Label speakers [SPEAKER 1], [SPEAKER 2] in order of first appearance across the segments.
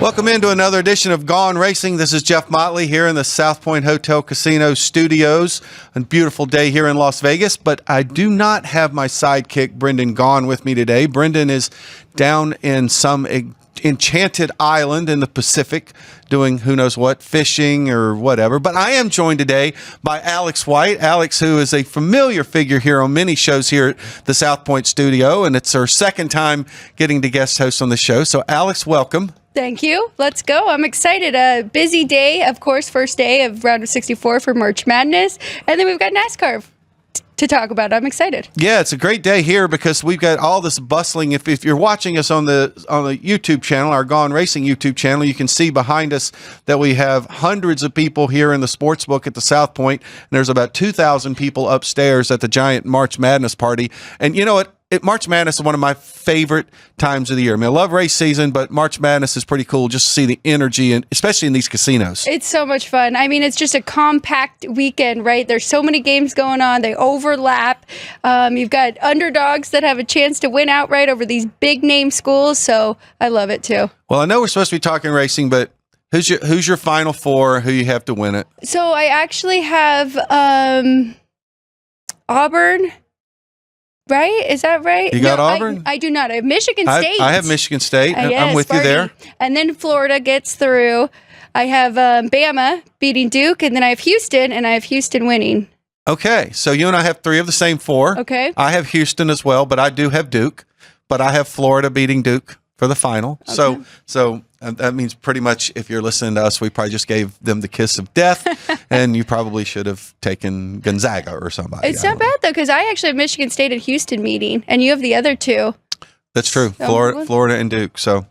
[SPEAKER 1] Welcome into another edition of Gone Racing. This is Jeff Motley here in the South Point Hotel Casino Studios. A beautiful day here in Las Vegas, but I do not have my sidekick, Brendan Gaughan, with me today. Brendan is down in some enchanted island in the Pacific doing who knows what, fishing or whatever. But I am joined today by Alex White. Alex, who is a familiar figure here on many shows here at the South Point studio, and it's her second time getting to guest host on the show. So Alex, welcome.
[SPEAKER 2] Thank you. Let's go. I'm excited. A busy day, of course, first day of round of 64 for March Madness. And then we've got NASCAR to talk about. I'm excited.
[SPEAKER 1] Yeah, it's a great day here because we've got all this bustling. If you're watching us on the YouTube channel, our Gone Racing YouTube channel, you can see behind us that we have hundreds of people here in the sports book at the South Point, and there's about 2,000 people upstairs at the giant March Madness party. And you know what? March Madness is one of my favorite times of the year. I mean, I love race season, but March Madness is pretty cool just to see the energy, and especially in these casinos.
[SPEAKER 2] It's so much fun. I mean, it's just a compact weekend, right? There's so many games going on. They overlap. You've got underdogs that have a chance to win outright over these big-name schools, so I love it, too.
[SPEAKER 1] Well, I know we're supposed to be talking racing, but who's your Final Four? Who you have to win it?
[SPEAKER 2] So I actually have Auburn. Right? Is that right?
[SPEAKER 1] You got Auburn?
[SPEAKER 2] I do not. I have Michigan State.
[SPEAKER 1] I have Michigan State.
[SPEAKER 2] Yes,
[SPEAKER 1] I'm with you there.
[SPEAKER 2] And then Florida gets through. I have Bama beating Duke, and then I have Houston, and I have Houston winning.
[SPEAKER 1] Okay, so you and I have three of the same four.
[SPEAKER 2] Okay.
[SPEAKER 1] I have Houston as well, but I do have Duke. But I have Florida beating Duke for the final. Okay. So that means pretty much if you're listening to us, we probably just gave them the kiss of death, and you probably should have taken Gonzaga or somebody.
[SPEAKER 2] It's not bad, though, because I actually have Michigan State at Houston meeting, and you have the other two.
[SPEAKER 1] That's true, so, Florida and Duke. So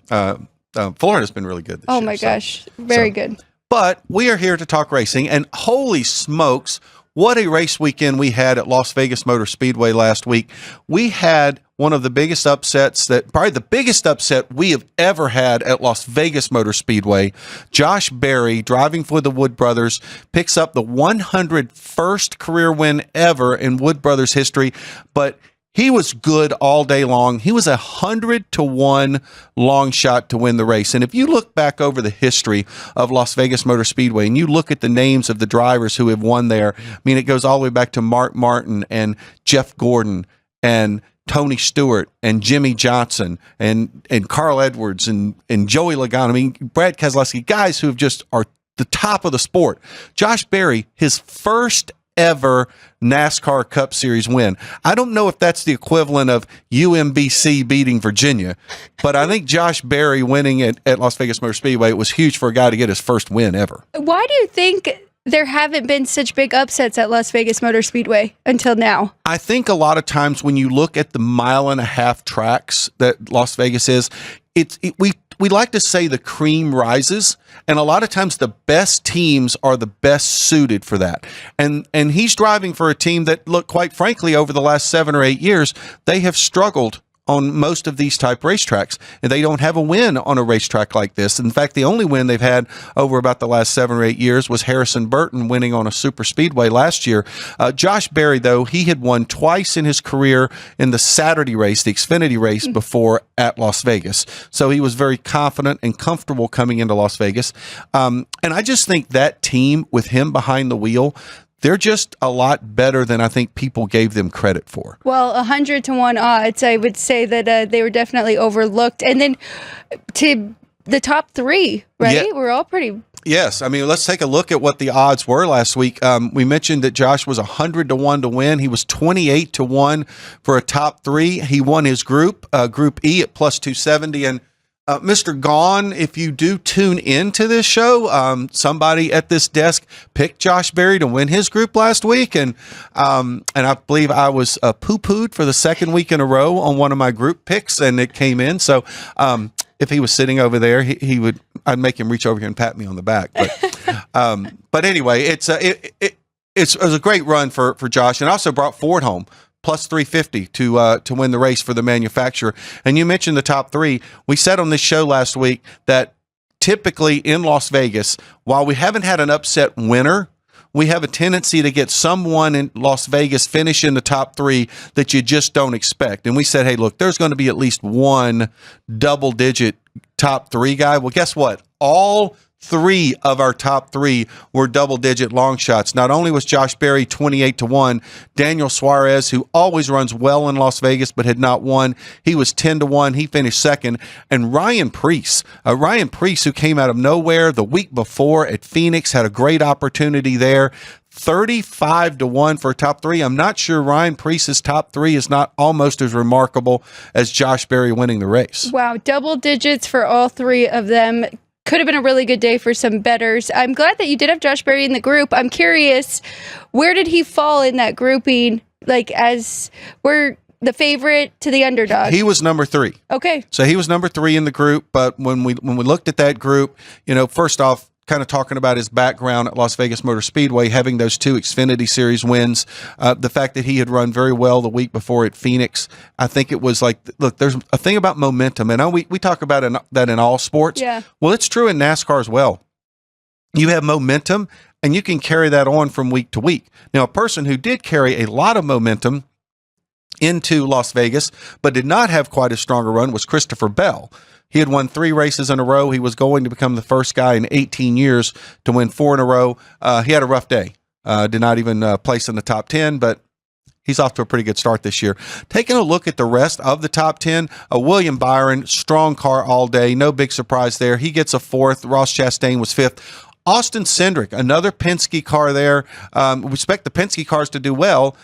[SPEAKER 1] Florida's been really good this year.
[SPEAKER 2] Oh, my gosh. Very good.
[SPEAKER 1] But we are here to talk racing, and holy smokes, what a race weekend we had at Las Vegas Motor Speedway last week. We had one of the biggest upsets, probably the biggest upset we have ever had at Las Vegas Motor Speedway. Josh Berry, driving for the Wood Brothers, picks up the 101st career win ever in Wood Brothers history, but he was good all day long. He was 100-1 long shot to win the race. And if you look back over the history of Las Vegas Motor Speedway and you look at the names of the drivers who have won there, I mean, it goes all the way back to Mark Martin and Jeff Gordon and Tony Stewart and Jimmy Johnson and Carl Edwards and Joey Logano. I mean, Brad Keselowski, guys who are the top of the sport. Josh Berry, his first ever NASCAR Cup Series win. I don't know if that's the equivalent of UMBC beating Virginia, but I think Josh Berry winning at Las Vegas Motor Speedway was huge for a guy to get his first win ever.
[SPEAKER 2] Why do you think there haven't been such big upsets at Las Vegas Motor Speedway until now?
[SPEAKER 1] I think a lot of times when you look at the 1.5-mile tracks that Las Vegas is, we like to say the cream rises, and a lot of times the best teams are the best suited for that. And he's driving for a team that, look, quite frankly, over the last 7 or 8 years, they have struggled on most of these type racetracks, and they don't have a win on a racetrack like this. In fact, the only win they've had over about the last 7 or 8 years was Harrison Burton winning on a super speedway last year. Josh Berry, though, he had won twice in his career in the Saturday race, the Xfinity race, before at Las Vegas. So he was very confident and comfortable coming into Las Vegas. And I just think that team with him behind the wheel, they're just a lot better than I think people gave them credit for.
[SPEAKER 2] Well, 100-1 odds, I would say that they were definitely overlooked. And then to the top three, right?
[SPEAKER 1] Yeah.
[SPEAKER 2] We're all pretty...
[SPEAKER 1] Yes. I mean, let's take a look at what the odds were last week. We mentioned that Josh was 100-1 to win. He was 28-1 for a top three. He won his group, Group E at plus 270. And Mr. Gaughan, if you do tune into this show, somebody at this desk picked Josh Berry to win his group last week, and I believe I was poo-pooed for the second week in a row on one of my group picks, and it came in. So if he was sitting over there, I'd make him reach over here and pat me on the back. But anyway, it was a great run for Josh, and also brought Ford home. Plus 350 to win the race for the manufacturer. And you mentioned the top three. We said on this show last week that typically in Las Vegas, while we haven't had an upset winner, we have a tendency to get someone in Las Vegas finish in the top three that you just don't expect. And we said, hey, look, there's going to be at least one double-digit top three guy. Well, guess what? All three of our top three were double-digit long shots. Not only was Josh Berry 28-1, Daniel Suarez, who always runs well in Las Vegas but had not won, he was 10-1. He finished second. And Ryan Preece, who came out of nowhere the week before at Phoenix, had a great opportunity there. 35-1 for top three. I'm not sure Ryan Preece's top three is not almost as remarkable as Josh Berry winning the race.
[SPEAKER 2] Wow, double digits for all three of them. Could have been a really good day for some bettors. I'm glad that you did have Josh Berry in the group. I'm curious, where did he fall in that grouping? Like, as we're the favorite to the underdog?
[SPEAKER 1] He was number 3.
[SPEAKER 2] Okay.
[SPEAKER 1] So he was number 3 in the group. But when we looked at that group, first off, kind of talking about his background at Las Vegas Motor Speedway, having those 2 Xfinity Series wins, the fact that he had run very well the week before at Phoenix, I think it was like, look, there's a thing about momentum, and we talk about that in all sports.
[SPEAKER 2] Yeah. Well,
[SPEAKER 1] it's true in NASCAR as well. You have momentum, and you can carry that on from week to week. Now, a person who did carry a lot of momentum into Las Vegas, but did not have quite as strong a run, was Christopher Bell. He had won 3 races in a row. He was going to become the first guy in 18 years to win 4 in a row. He had a rough day. Did not even place in the top 10, but he's off to a pretty good start this year. Taking a look at the rest of the top 10, William Byron, strong car all day. No big surprise there. He gets a 4th. Ross Chastain was 5th. Austin Cindric, another Penske car there. We expect the Penske cars to do well,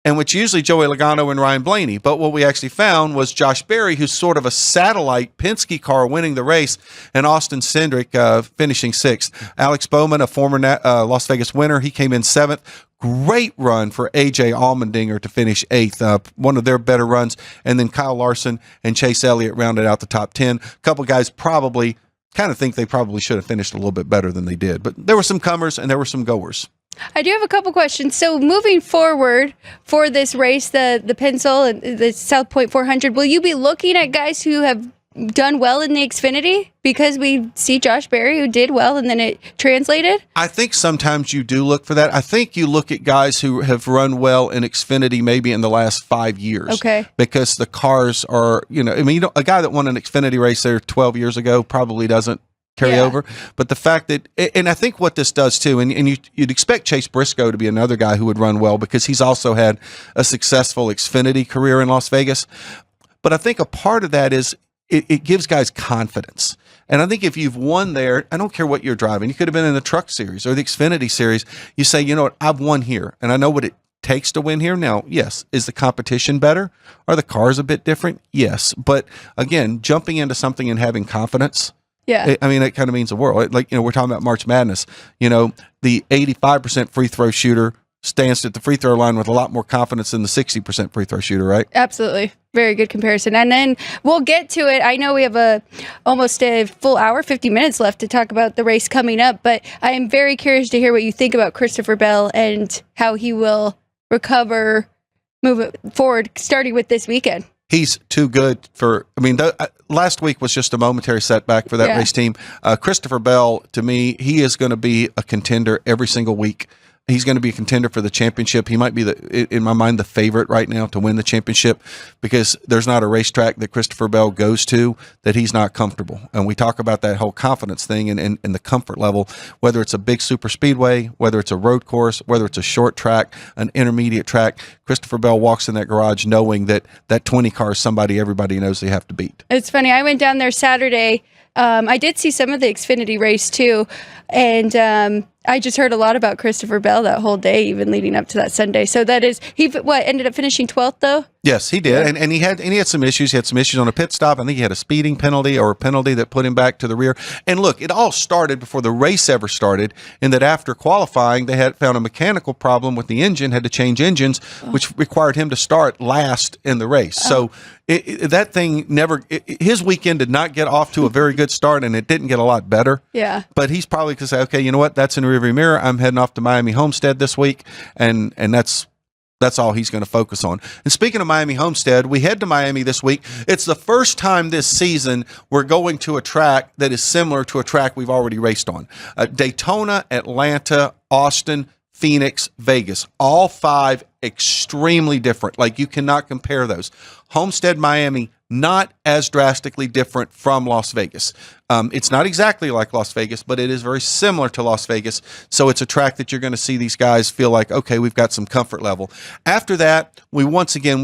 [SPEAKER 1] and which usually Joey Logano and Ryan Blaney. But what we actually found was Josh Berry, who's sort of a satellite Penske car, winning the race, and Austin Cindric finishing 6th. Alex Bowman, a former Las Vegas winner, he came in 7th. Great run for A.J. Allmendinger to finish 8th, one of their better runs. And then Kyle Larson and Chase Elliott rounded out the top 10. A couple guys probably kind of think they probably should have finished a little bit better than they did. But there were some comers and there were some goers.
[SPEAKER 2] I do have a couple questions. So moving forward for this race, the Pennzoil and the South Point 400, will you be looking at guys who have done well in the Xfinity? Because we see Josh Berry who did well and then it translated? I
[SPEAKER 1] think sometimes you do look for that. I think you look at guys who have run well in Xfinity maybe in the last 5 years.
[SPEAKER 2] Okay.
[SPEAKER 1] Because the cars are, a guy that won an Xfinity race there 12 years ago probably doesn't carry over. But the fact that, and I think what this does too, and you'd expect Chase Briscoe to be another guy who would run well because he's also had a successful Xfinity career in Las Vegas. But I think a part of that is it gives guys confidence. And I think if you've won there, I don't care what you're driving. You could have been in the Truck Series or the Xfinity Series. You say, you know what, I've won here, and I know what it takes to win here. Now, yes, is the competition better? Are the cars a bit different? Yes. But again, jumping into something and having confidence, it kind of means the world. Like, we're talking about March Madness. The 85% free throw shooter stands at the free throw line with a lot more confidence than the 60% free throw shooter, right?
[SPEAKER 2] Absolutely. Very good comparison. And then we'll get to it. I know we have almost a full hour, 50 minutes left to talk about the race coming up, but I am very curious to hear what you think about Christopher Bell and how he will recover, move forward, starting with this weekend.
[SPEAKER 1] He's too good for, last week was just a momentary setback for that race team. Christopher Bell, to me, he is going to be a contender every single week. He's going to be a contender for the championship. He might be, in my mind, the favorite right now to win the championship because there's not a racetrack that Christopher Bell goes to that he's not comfortable. And we talk about that whole confidence thing and the comfort level, whether it's a big super speedway, whether it's a road course, whether it's a short track, an intermediate track. Christopher Bell walks in that garage knowing that 20 car is somebody everybody knows they have to beat.
[SPEAKER 2] It's funny. I went down there Saturday. I did see some of the Xfinity race too. And I just heard a lot about Christopher Bell that whole day, even leading up to that Sunday. So that is, he ended up finishing 12th though?
[SPEAKER 1] Yes, he did. Yeah. And he had some issues. He had some issues on a pit stop. I think he had a speeding penalty or a penalty that put him back to the rear. And look, it all started before the race ever started, in that after qualifying, they had found a mechanical problem with the engine, had to change engines, which required him to start last in the race. So that thing his weekend did not get off to a very good start, and it didn't get a lot better.
[SPEAKER 2] Yeah.
[SPEAKER 1] But he's probably going to say, okay, you know what? That's in the rearview mirror. I'm heading off to Miami Homestead this week, and that's all he's going to focus on. And speaking of Miami Homestead, we head to Miami this week. It's the first time this season we're going to a track that is similar to a track we've already raced on. Daytona, Atlanta, Austin, Phoenix, Vegas, all 5 extremely different. Like, you cannot compare those. Homestead Miami, not as drastically different from Las Vegas. It's not exactly like Las Vegas, but it is very similar to Las Vegas. So it's a track that you're going to see these guys feel like, okay, we've got some comfort level. After that, we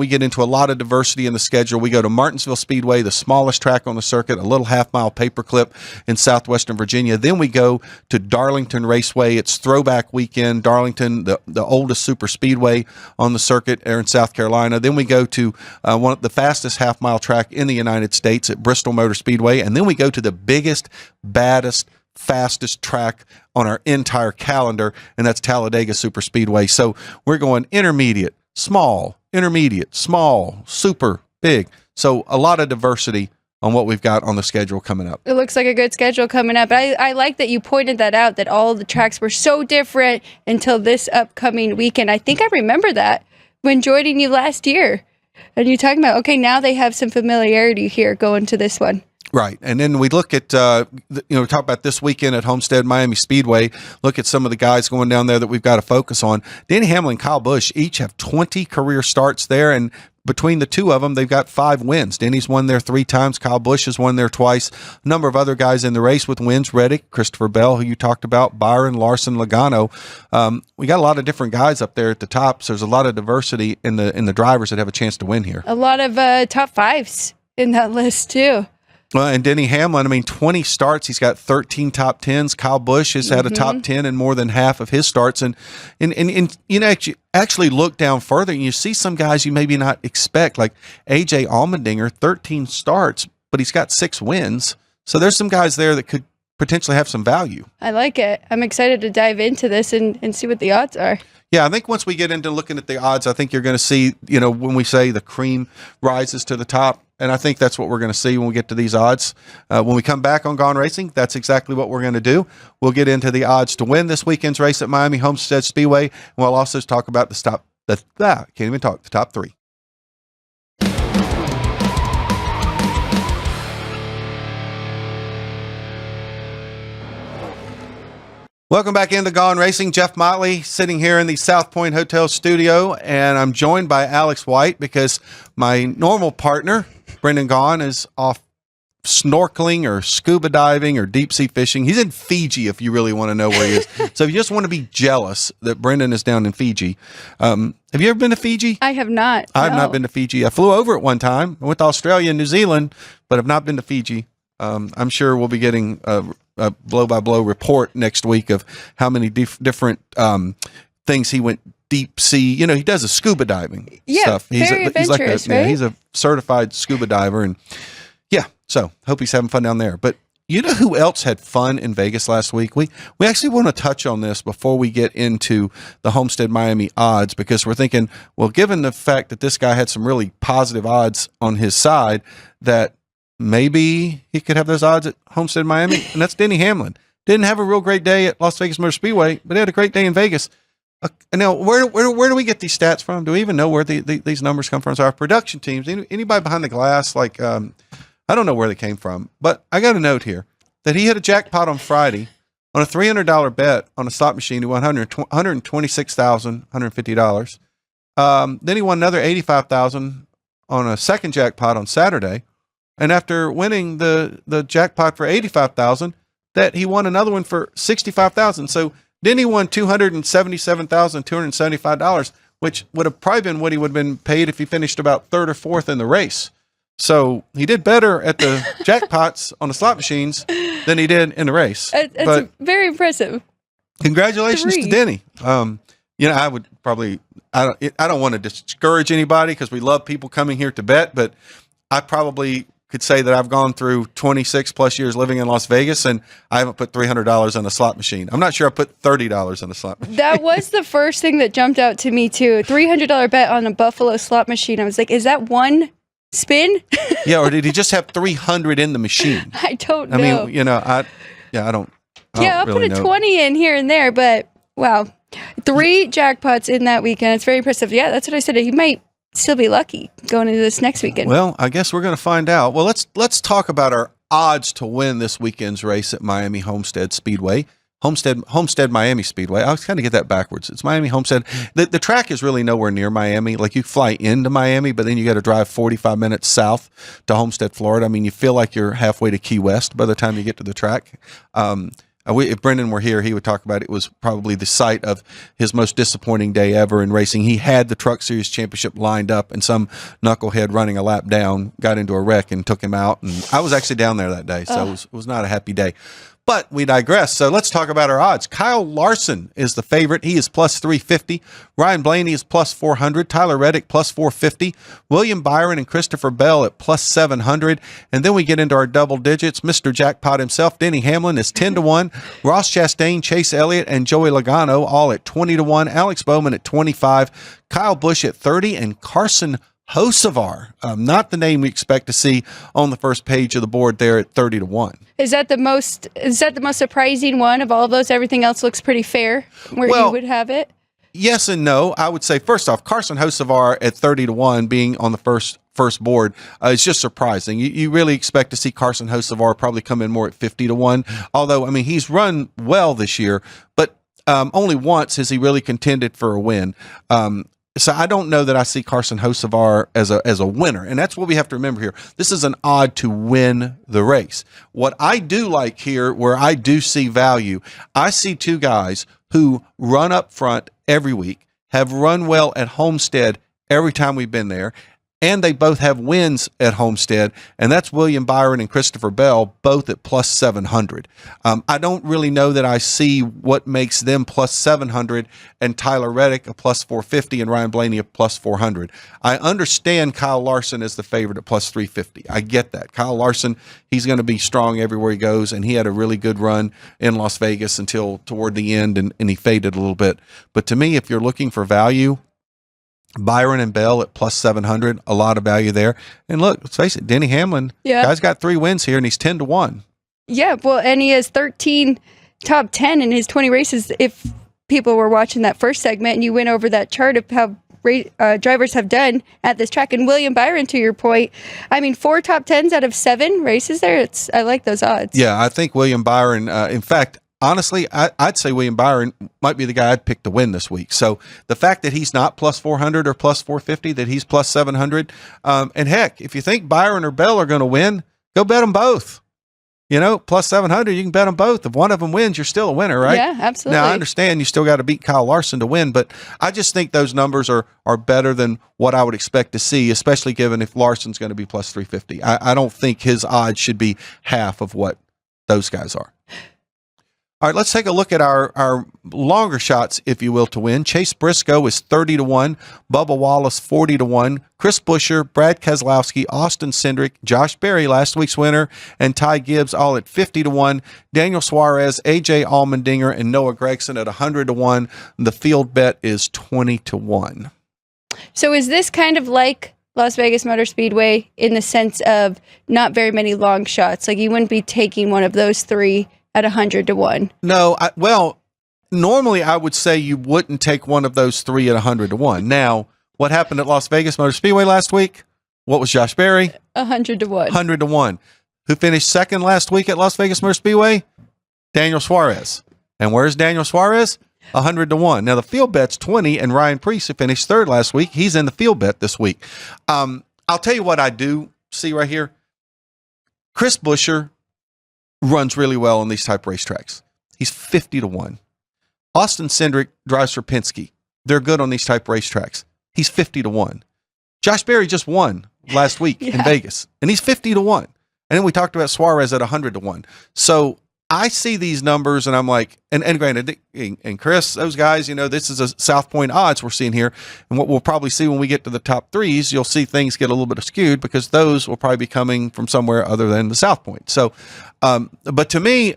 [SPEAKER 1] get into a lot of diversity in the schedule. We go to Martinsville Speedway, the smallest track on the circuit, a little half-mile paperclip in southwestern Virginia. Then we go to Darlington Raceway. It's throwback weekend. Darlington, the oldest super speedway on the circuit there in South Carolina. Then we go to one of the fastest half-mile track in the United States at Bristol Motor Speedway. And then we go to the biggest, baddest, fastest track on our entire calendar, and that's Talladega Super Speedway. So we're going intermediate, small, super, big. So a lot of diversity on what we've got on the schedule coming up.
[SPEAKER 2] It looks like a good schedule coming up. I like that you pointed that out, that all the tracks were so different until this upcoming weekend. I think I remember that when joining you last year. And you're talking about, okay, now they have some familiarity here going to this one.
[SPEAKER 1] Right. And then we look at, we talk about this weekend at Homestead Miami Speedway, look at some of the guys going down there that we've got to focus on. Denny Hamlin and Kyle Busch each have 20 career starts there, and between the two of them, they've got 5 wins. Denny's won there 3 times. Kyle Busch has won there twice. A number of other guys in the race with wins. Reddick, Christopher Bell, who you talked about, Byron, Larson, Logano. We got a lot of different guys up there at the top, so there's a lot of diversity in the drivers that have a chance to win here.
[SPEAKER 2] A lot of top fives in that list, too.
[SPEAKER 1] And Denny Hamlin, 20 starts. He's got 13 top 10s. Kyle Busch has had a top 10 in more than half of his starts. And actually look down further and you see some guys you maybe not expect, like A.J. Allmendinger, 13 starts, but he's got 6 wins. So there's some guys there that could potentially have some value.
[SPEAKER 2] I like it. I'm excited to dive into this and see what the odds are.
[SPEAKER 1] Yeah, I think once we get into looking at the odds, I think you're going to see, when we say the cream rises to the top, and I think that's what we're going to see when we get to these odds. When we come back on Gone Racing, that's exactly what we're going to do. We'll get into the odds to win this weekend's race at Miami Homestead Speedway, and we'll also talk about the top 3. Welcome back into Gone Racing. Jeff Motley sitting here in the South Point Hotel studio, and I'm joined by Alex White because my normal partner, Brendan Gaughan, is off snorkeling or scuba diving or deep sea fishing. He's in Fiji, if you really want to know where he is. So if you just want to be jealous that Brendan is down in Fiji. Have you ever been to Fiji?
[SPEAKER 2] I have not.
[SPEAKER 1] I have not been to Fiji. I flew over it one time. I went to Australia and New Zealand, but have not been to Fiji. I'm sure we'll be getting a blow-by-blow report next week of how many different things he went deep sea. He does a scuba diving stuff.
[SPEAKER 2] Very adventurous, right?
[SPEAKER 1] He's a certified scuba diver, and so hope he's having fun down there. But you know who else had fun in Vegas last week? We actually want to touch on this before we get into the Homestead Miami odds, because we're thinking, well, given the fact that this guy had some really positive odds on his side, that maybe he could have those odds at Homestead Miami, and that's Denny Hamlin. Didn't have a real great day at Las Vegas Motor Speedway, but he had a great day in Vegas. Now, where do we get these stats from? Do we even know where these numbers come from? So our production teams, anybody behind the glass, I don't know where they came from, but I got a note here that he hit a jackpot on Friday on a $300 bet on a slot machine. He won $126,150. Then he won another $85,000 on a second jackpot on Saturday. And after winning the jackpot for $85,000, that he won another one for $65,000. So then he won $277,275, which would have probably been what he would have been paid if he finished about 3rd or 4th in the race. So he did better at the jackpots on the slot machines than he did in the race.
[SPEAKER 2] It's very impressive.
[SPEAKER 1] Congratulations to Denny. I would probably, I don't want to discourage anybody because we love people coming here to bet, but I probably could say that I've gone through 26 plus years living in Las Vegas, and I haven't put $300 on a slot machine. I'm not sure I put $30 on a slot machine.
[SPEAKER 2] That was the first thing that jumped out to me too. $300 bet on a Buffalo slot machine. I was like, is that one spin?
[SPEAKER 1] Yeah, or did he just have 300 in the machine?
[SPEAKER 2] I don't know.
[SPEAKER 1] I don't
[SPEAKER 2] I'll
[SPEAKER 1] really
[SPEAKER 2] put a
[SPEAKER 1] know.
[SPEAKER 2] 20 in here and there, but wow. 3 jackpots in that weekend. It's very impressive. Yeah, that's what I said. He might still be lucky going into this next weekend.
[SPEAKER 1] Well, I guess we're going to find out. Well, let's talk about our odds to win this weekend's race at Miami Homestead Speedway. Homestead Miami Speedway. I was kind of get that backwards. It's Miami Homestead. The track is really nowhere near Miami. Like you fly into Miami, but then you got to drive 45 minutes south to Homestead, Florida. I mean, you feel like you're halfway to Key West by the time you get to the track. If Brendan were here, he would talk about it was probably the site of his most disappointing day ever in racing. He had the Truck Series Championship lined up, and some knucklehead running a lap down got into a wreck and took him out. And I was actually down there that day, so it was not a happy day. But we digress. So let's talk about our odds. Kyle Larson is the favorite. He is plus 350. Ryan Blaney is plus 400. Tyler Reddick plus 450. William Byron and Christopher Bell at plus 700. And then we get into our double digits. Mr. Jackpot himself, Denny Hamlin, is 10-1. Ross Chastain, Chase Elliott, and Joey Logano all at 20-1. Alex Bowman at 25. Kyle Busch at 30. And Carson Hocevar, not the name we expect to see on the first page of the board there at 30-1.
[SPEAKER 2] Is that the most surprising one of all of those? Everything else looks pretty fair where you would have it.
[SPEAKER 1] Yes and no. I would say first off, Carson Hocevar at 30-1 being on the first board is just surprising. You really expect to see Carson Hocevar probably come in more at 50-1. Although I mean he's run well this year, but only once has he really contended for a win. So I don't know that I see Carson Hocevar as a winner, and that's what we have to remember here. This is an odd to win the race. What I do like here, where I do see value, I see two guys who run up front every week, have run well at Homestead every time we've been there, and they both have wins at Homestead, and that's William Byron and Christopher Bell, both at plus 700. I don't really know that I see what makes them plus 700 and Tyler Reddick a plus 450 and Ryan Blaney a plus 400. I understand Kyle Larson is the favorite at plus 350. I get that. Kyle Larson, he's going to be strong everywhere he goes, and he had a really good run in Las Vegas until toward the end, and he faded a little bit. But to me, if you're looking for value, Byron and Bell at plus 700, a lot of value there. And look, let's face it, Denny Hamlin, guy's got 3 wins here, and he's 10-1.
[SPEAKER 2] Yeah, well, and he has 13 top 10 in his 20 races. If people were watching that first segment and you went over that chart of how drivers have done at this track, and William Byron, to your point, I mean, 4 top 10s out of 7 races there. I like those odds.
[SPEAKER 1] Yeah, I think William Byron, in fact, honestly, I'd say William Byron might be the guy I'd pick to win this week. So the fact that he's not plus 400 or plus 450, that he's plus 700, and heck, if you think Byron or Bell are going to win, go bet them both. You know, plus 700, you can bet them both. If one of them wins, you're still a winner, right?
[SPEAKER 2] Yeah, absolutely.
[SPEAKER 1] Now, I understand you still got to beat Kyle Larson to win, but I just think those numbers are better than what I would expect to see, especially given if Larson's going to be plus 350. I don't think his odds should be half of what those guys are. All right, let's take a look at our longer shots, if you will, to win. Chase Briscoe is 30-1, Bubba Wallace 40-1, Chris Buescher, Brad Keselowski, Austin Cindric, Josh Berry, last week's winner, and Ty Gibbs all at 50-1. Daniel Suarez, AJ Allmendinger, and Noah Gragson at 100-1. The field bet is 20-1.
[SPEAKER 2] So is this kind of like Las Vegas Motor Speedway in the sense of not very many long shots? Like you wouldn't be taking one of those 3 at 100-1.
[SPEAKER 1] No, normally I would say you wouldn't take one of those 3 at 100-1. Now, what happened at Las Vegas Motor Speedway last week? What was Josh Berry?
[SPEAKER 2] 100-1.
[SPEAKER 1] 100-1. Who finished second last week at Las Vegas Motor Speedway? Daniel Suarez. And where's Daniel Suarez? 100-1. Now the field bet's 20, and Ryan Preece, who finished third last week, he's in the field bet this week. I'll tell you what I do see right here. Chris Buescher runs really well on these type racetracks. He's 50-1. Austin Cindric drives for Penske. They're good on these type racetracks. He's 50-1. Josh Berry just won last week in Vegas, and he's 50-1. And then we talked about Suarez at 100-1. So I see these numbers, and I'm like, and granted, and Chris, those guys, you know, this is a South Point odds we're seeing here. And what we'll probably see when we get to the top 3s, you'll see things get a little bit skewed because those will probably be coming from somewhere other than the South Point. So, but to me,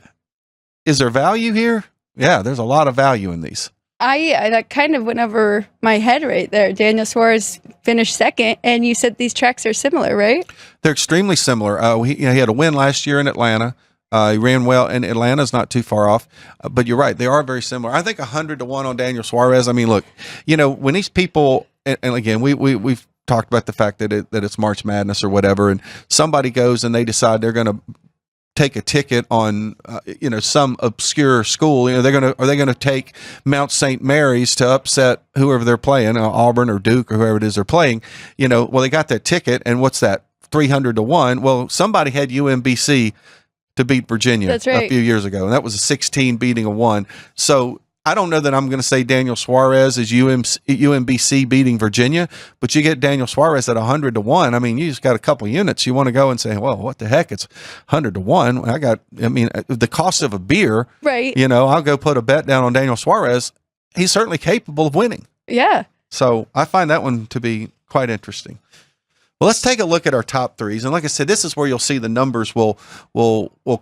[SPEAKER 1] is there value here? Yeah, there's a lot of value in these.
[SPEAKER 2] That kind of went over my head right there. Daniel Suarez finished second, and you said these tracks are similar, right? They're
[SPEAKER 1] extremely similar. He had a win last year in Atlanta. He ran well, and Atlanta's not too far off. But you're right; they are very similar. I think 100-1 on Daniel Suarez. I mean, look, you know, when these people, and again, we've talked about the fact that it's March Madness or whatever, and somebody goes and they decide they're going to take a ticket on some obscure school. Are they going to take Mount St. Mary's to upset whoever they're playing, Auburn or Duke or whoever it is they're playing? Well, they got that ticket, and what's that, 300 to 1? Well, somebody had UMBC to beat Virginia a few years ago, and that was a 16 beating a 1. So I don't know that I'm going to say Daniel Suarez is UMBC beating Virginia, but you get Daniel Suarez at 100 to 1. I mean, you just got a couple units. You want to go and say, well, what the heck? It's 100 to 1. The cost of a beer,
[SPEAKER 2] right?
[SPEAKER 1] I'll go put a bet down on Daniel Suarez. He's certainly capable of winning.
[SPEAKER 2] Yeah.
[SPEAKER 1] So I find that one to be quite interesting. Well, let's take a look at our top threes. And like I said, this is where you'll see the numbers will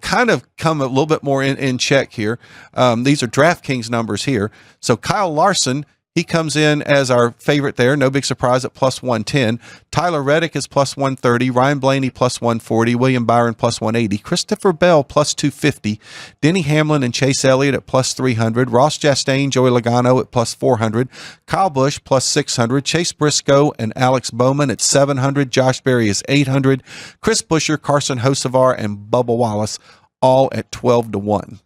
[SPEAKER 1] kind of come a little bit more in check here. These are DraftKings numbers here. So Kyle Larson, he comes in as our favorite there. No big surprise at plus 110. Tyler Reddick is plus 130. Ryan Blaney plus 140. William Byron plus 180. Christopher Bell plus 250. Denny Hamlin and Chase Elliott at plus 300. Ross Chastain, Joey Logano at plus 400. Kyle Busch plus 600. Chase Briscoe and Alex Bowman at 700. Josh Berry is 800. Chris Buescher, Carson Hocevar, and Bubba Wallace all at 12 to 1.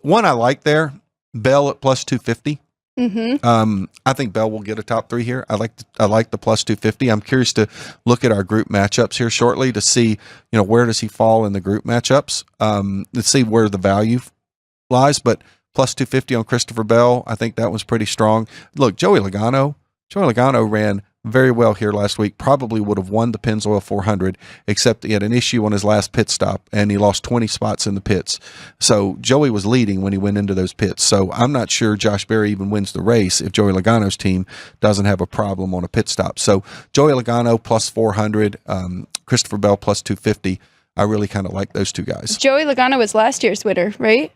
[SPEAKER 1] One I like there, Bell at plus 250.
[SPEAKER 2] Mm-hmm.
[SPEAKER 1] I think Bell will get a top three here. I like the plus 250. I'm curious to look at our group matchups here shortly to see, where does he fall in the group matchups. Let's see where the value lies, but plus 250 on Christopher Bell, I think that was pretty strong. Look, Joey Logano ran very well here last week. Probably would have won the Pennzoil 400, except he had an issue on his last pit stop, and he lost 20 spots in the pits. So Joey was leading when he went into those pits. So I'm not sure Josh Berry even wins the race if Joey Logano's team doesn't have a problem on a pit stop. So Joey Logano plus 400, Christopher Bell plus 250. I really kind of like those two guys.
[SPEAKER 2] Joey Logano was last year's winner, right?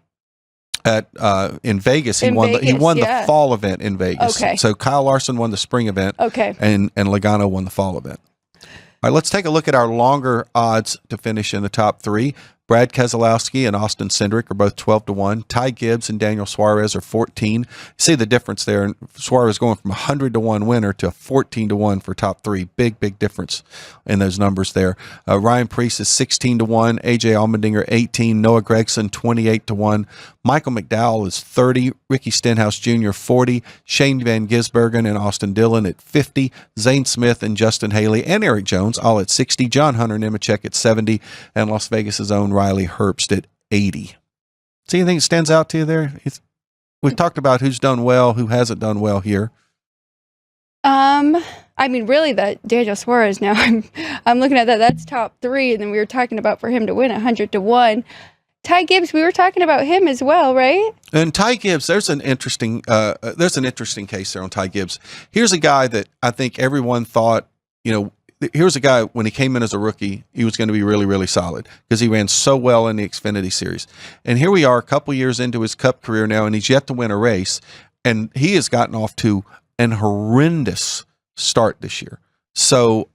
[SPEAKER 1] In Vegas, he won the fall event in Vegas.
[SPEAKER 2] Okay.
[SPEAKER 1] So Kyle Larson won the spring event.
[SPEAKER 2] Okay.
[SPEAKER 1] And Logano won the fall event. All right, let's take a look at our longer odds to finish in the top three. Brad Keselowski and Austin Cindric are both 12 to 1. Ty Gibbs and Daniel Suarez are 14. See the difference there. Suarez going from 100 to 1 winner to 14 to 1 for top three. Big difference in those numbers there. Ryan Preece is 16 to 1. AJ Allmendinger 18. Noah Gragson 28 to 1. Michael McDowell is 30. Ricky Stenhouse Jr. 40. Shane Van Gisbergen and Austin Dillon at 50. Zane Smith and Justin Haley and Eric Jones all at 60. John Hunter Nemechek at 70. And Las Vegas' own Riley Herbst at 80. See anything that stands out to you there? We've talked about who's done well, who hasn't done well here.
[SPEAKER 2] Really that Daniel Suarez now, I'm looking at that. That's top three. And then we were talking about for him to win 100 to 1. Ty Gibbs, we were talking about him as well, right?
[SPEAKER 1] And Ty Gibbs, there's an interesting case there on Ty Gibbs. Here's a guy that I think everyone thought, here's a guy, when he came in as a rookie, he was going to be really, really solid because he ran so well in the Xfinity Series. And here we are a couple years into his Cup career now, and he's yet to win a race. And he has gotten off to an horrendous start this year. So,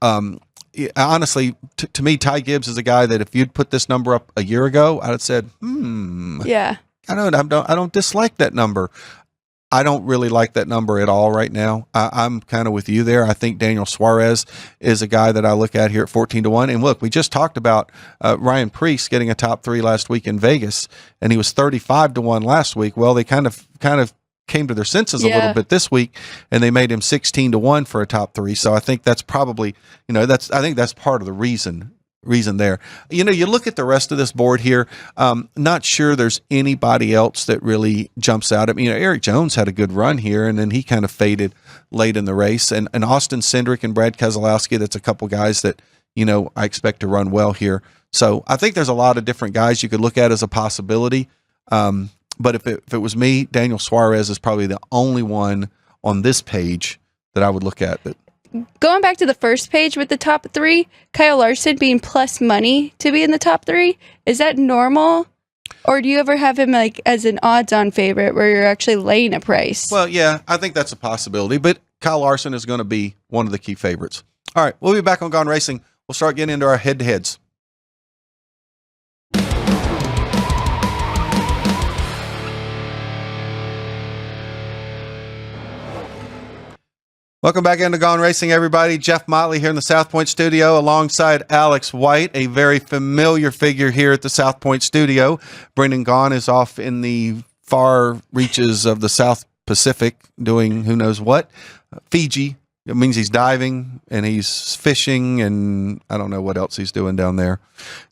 [SPEAKER 1] honestly, to me, Ty Gibbs is a guy that if you'd put this number up a year ago, I'd have said,
[SPEAKER 2] yeah,
[SPEAKER 1] I don't dislike that number. I don't really like that number at all right now. I'm kind of with you there. I think Daniel Suarez is a guy that I look at here at 14 to 1. And look, we just talked about Ryan Preece getting a top three last week in Vegas, and he was 35 to 1 last week. Well, they kind of came to their senses a little bit this week, and they made him 16 to 1 for a top three. So I think that's probably, I think that's part of the reason there. You look at the rest of this board here, not sure there's anybody else that really jumps out at me. Eric Jones had a good run here, and then he kind of faded late in the race. And Austin Cindric and Brad Keselowski, that's a couple guys that, I expect to run well here. So I think there's a lot of different guys you could look at as a possibility. But if it was me, Daniel Suarez is probably the only one on this page that I would look at.
[SPEAKER 2] Going back to the first page with the top three, Kyle Larson being plus money to be in the top three, is that normal? Or do you ever have him like as an odds-on favorite where you're actually laying a price?
[SPEAKER 1] Well, yeah, I think that's a possibility. But Kyle Larson is going to be one of the key favorites. All right, we'll be back on Gone Racing. We'll start getting into our head-to-heads. Welcome back into Gone Racing, everybody. Jeff Motley here in the South Point studio alongside Alex White, a very familiar figure here at the South Point studio. Brendan Gaughan is off in the far reaches of the South Pacific doing who knows what. Fiji. It means he's diving and he's fishing and I don't know what else he's doing down there.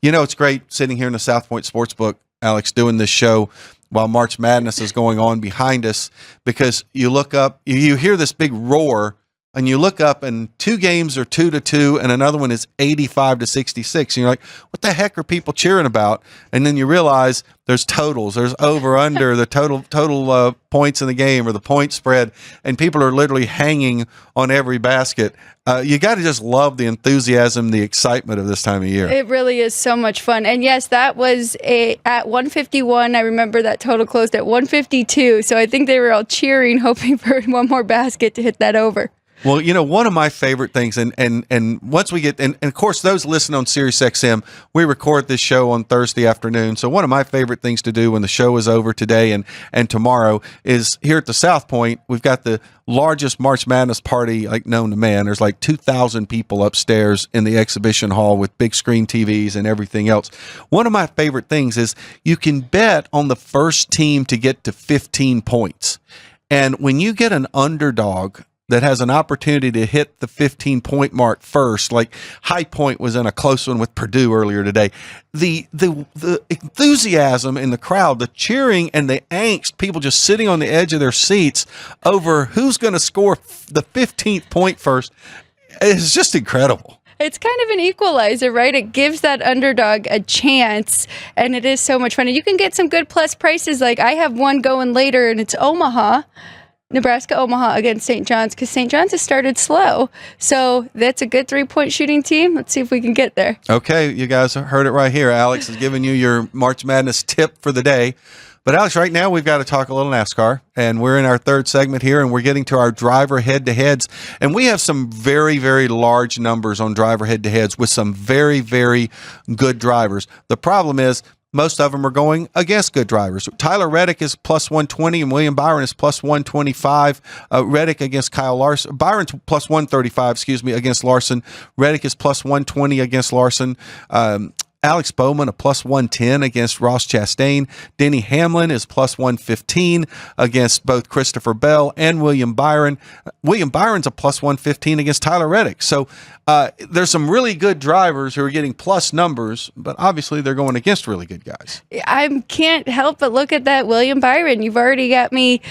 [SPEAKER 1] You know, it's great sitting here in the South Point Sportsbook, Alex, doing this show while March Madness is going on behind us, because you look up, you hear this big roar, and you look up and two games are 2-2 and another one is 85-66. And you're like, what the heck are people cheering about? And then you realize there's totals, there's over, under, the total points in the game or the point spread. And people are literally hanging on every basket. You got to just love the enthusiasm, the excitement of this time of year.
[SPEAKER 2] It really is so much fun. And yes, that was at 151. I remember that total closed at 152. So I think they were all cheering, hoping for one more basket to hit that over.
[SPEAKER 1] Well, you know, one of my favorite things, and once we get, and of course, those listen on Sirius XM, we record this show on Thursday afternoon. So one of my favorite things to do when the show is over today and tomorrow is here at the South Point, we've got the largest March Madness party like known to man. There's like 2,000 people upstairs in the exhibition hall with big screen TVs and everything else. One of my favorite things is you can bet on the first team to get to 15 points. And when you get an underdog that has an opportunity to hit the 15-point mark first, like High Point was in a close one with Purdue earlier today. The enthusiasm in the crowd, the cheering and the angst, people just sitting on the edge of their seats over who's going to score the 15th point first, is just incredible.
[SPEAKER 2] It's kind of an equalizer, right? It gives that underdog a chance, and it is so much fun. And you can get some good plus prices. Like I have one going later, and it's Nebraska-Omaha against St. John's, because St. John's has started slow. So that's a good three-point shooting team. Let's see if we can get there. Okay,
[SPEAKER 1] you guys heard it right here. Alex is giving you your March Madness tip for the day. But Alex, right now we've got to talk a little NASCAR, and we're in our third segment here, and we're getting to our driver head-to-heads. And we have some very, very large numbers on driver head-to-heads with some very, very good drivers. The problem is, most of them are going against good drivers. Tyler Reddick is plus 120 and William Byron is plus 125. Reddick against Kyle Larson. Byron's plus 135, against Larson. Reddick is plus 120 against Larson. Alex Bowman, a plus 110 against Ross Chastain. Denny Hamlin is plus 115 against both Christopher Bell and William Byron. William Byron's a plus 115 against Tyler Reddick. So there's some really good drivers who are getting plus numbers, but obviously they're going against really good guys.
[SPEAKER 2] I can't help but look at that William Byron. You've already got me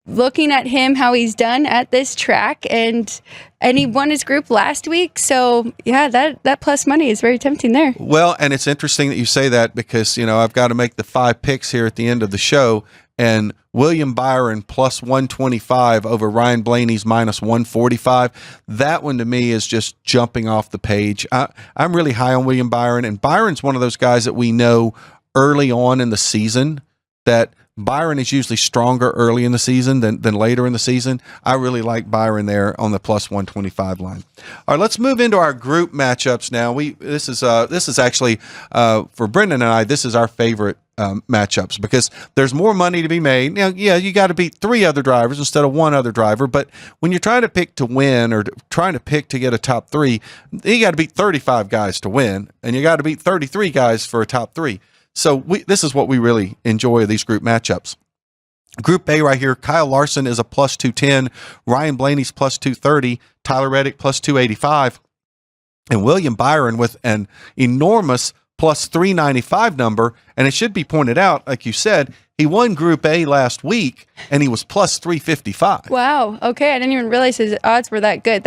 [SPEAKER 2] looking at him, how he's done at this track, and he won his group last week. So yeah, that plus money is very tempting there.
[SPEAKER 1] Well, and it's interesting that you say that, because you know I've got to make the 5 picks here at the end of the show, and William Byron plus 125 over Ryan Blaney's minus 145. That one to me is just jumping off the page. I'm really high on William Byron, and Byron's one of those guys that we know early on in the season that Byron is usually stronger early in the season than later in the season. I really like Byron there on the plus 125 line. All right, let's move into our group matchups now. This is actually for Brendan and I, this is our favorite matchups, because there's more money to be made. Now, yeah, you got to beat 3 other drivers instead of 1 other driver, but when you're trying to pick to win or trying to pick to get a top 3, you got to beat 35 guys to win, and you got to beat 33 guys for a top 3. So this is what we really enjoy of these group matchups. Group A right here, Kyle Larson is a plus 210, Ryan Blaney's plus 230, Tyler Reddick plus 285, and William Byron with an enormous plus 395 number. And it should be pointed out, like you said, he won Group A last week, and he was plus 355.
[SPEAKER 2] Wow. Okay. I didn't even realize his odds were that good.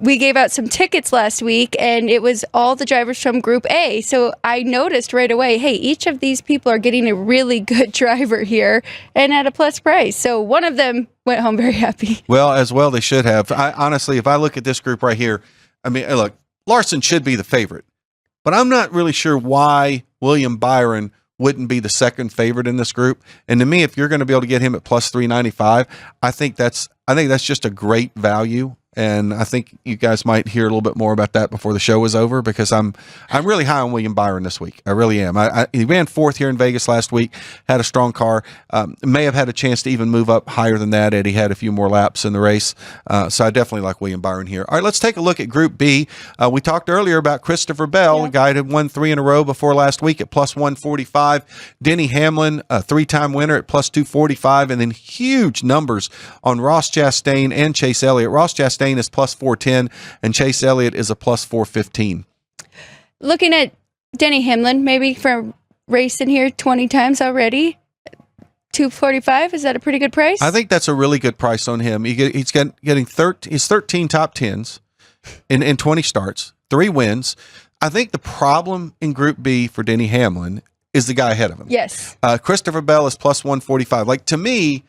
[SPEAKER 2] We gave out some tickets last week, and it was all the drivers from Group A. So I noticed right away, hey, each of these people are getting a really good driver here and at a plus price. So one of them went home very happy.
[SPEAKER 1] Well, as well they should have. Honestly, if I look at this group right here, I mean, look, Larson should be the favorite, but I'm not really sure why William Byron wouldn't be the second favorite in this group. And to me, if you're going to be able to get him at plus 395, I think that's just a great value And I think you guys might hear a little bit more about that before the show is over, because I'm really high on William Byron this week. I really am. He ran fourth here in Vegas last week, had a strong car, may have had a chance to even move up higher than that. Eddie had a few more laps in the race. So I definitely like William Byron here. All right, let's take a look at Group B. We talked earlier about Christopher Bell, a guy that won 3 in a row before last week at plus 145. Denny Hamlin, a 3-time winner at plus 245. And then huge numbers on Ross Chastain and Chase Elliott. Ross Chastain is plus 410 and Chase Elliott is a plus 415.
[SPEAKER 2] Looking at Denny Hamlin, maybe for racing here 20 times already, 245, is that a pretty good price?
[SPEAKER 1] I think that's a really good price on him. He's getting 13 top 10s in 20 starts, 3 wins. I think the problem in Group B for Denny Hamlin is the guy ahead of him.
[SPEAKER 2] Yes.
[SPEAKER 1] Christopher Bell is plus 145. Like, to me,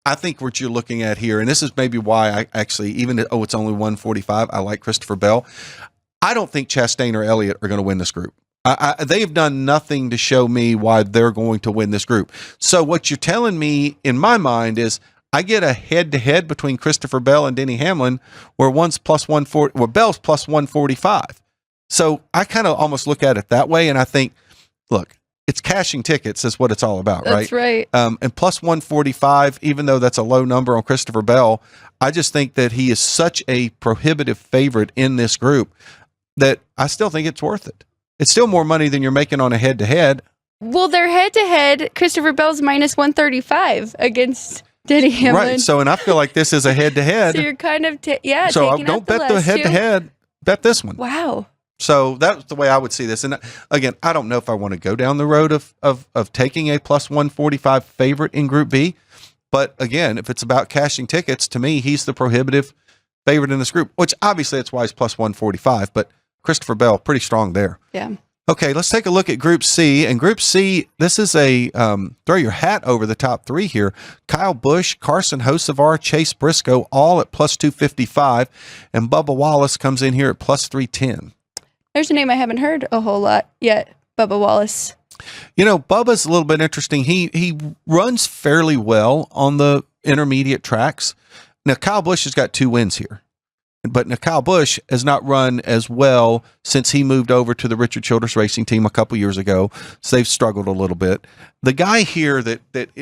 [SPEAKER 1] I think what you're looking at here, and this is maybe why I actually, it's only 145, I like Christopher Bell. I don't think Chastain or Elliott are going to win this group. They've done nothing to show me why they're going to win this group. So what you're telling me in my mind is I get a head-to-head between Christopher Bell and Denny Hamlin, where one's plus 140, where Bell's plus 145. So I kind of almost look at it that way, and I think, look, it's cashing tickets is what it's all about, right?
[SPEAKER 2] That's right.
[SPEAKER 1] And plus 145, even though that's a low number on Christopher Bell, I just think that he is such a prohibitive favorite in this group that I still think it's worth it. It's still more money than you're making on a head-to-head.
[SPEAKER 2] Well, their head-to-head, Christopher Bell's minus 135 against Denny Hamlin.
[SPEAKER 1] Right. So, and I feel like this is a head-to-head.
[SPEAKER 2] So you're kind of,
[SPEAKER 1] So
[SPEAKER 2] taking
[SPEAKER 1] don't
[SPEAKER 2] out
[SPEAKER 1] bet the head-to-head. Bet this one.
[SPEAKER 2] Wow.
[SPEAKER 1] So that's the way I would see this. And again, I don't know if I want to go down the road of taking a plus 145 favorite in Group B. But again, if it's about cashing tickets, to me, he's the prohibitive favorite in this group, which obviously that's why he's plus 145. But Christopher Bell, pretty strong there.
[SPEAKER 2] Yeah.
[SPEAKER 1] Okay, let's take a look at Group C. And Group C, this is a throw your hat over the top 3 here. Kyle Busch, Carson Hocevar, Chase Briscoe, all at plus 255. And Bubba Wallace comes in here at plus 310.
[SPEAKER 2] There's a name I haven't heard a whole lot yet, Bubba Wallace.
[SPEAKER 1] You know, Bubba's a little bit interesting. He runs fairly well on the intermediate tracks. Now, Kyle Busch has got 2 wins here. But now Kyle Busch has not run as well since he moved over to the Richard Childress Racing Team a couple years ago. So they've struggled a little bit. The guy here that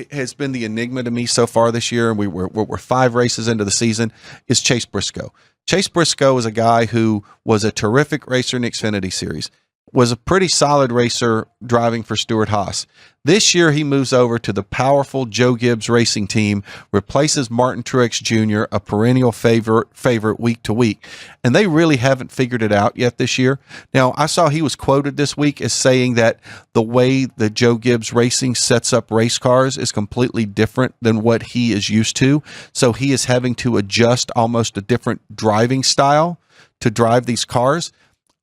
[SPEAKER 1] has been the enigma to me so far this year, and we're 5 races into the season, is Chase Briscoe. Chase Briscoe is a guy who was a terrific racer in the Xfinity Series, was a pretty solid racer driving for Stuart Haas. This year, he moves over to the powerful Joe Gibbs Racing Team, replaces Martin Truex Jr., a perennial favorite week to week. And they really haven't figured it out yet this year. Now, I saw he was quoted this week as saying that the way that Joe Gibbs Racing sets up race cars is completely different than what he is used to. So he is having to adjust almost a different driving style to drive these cars.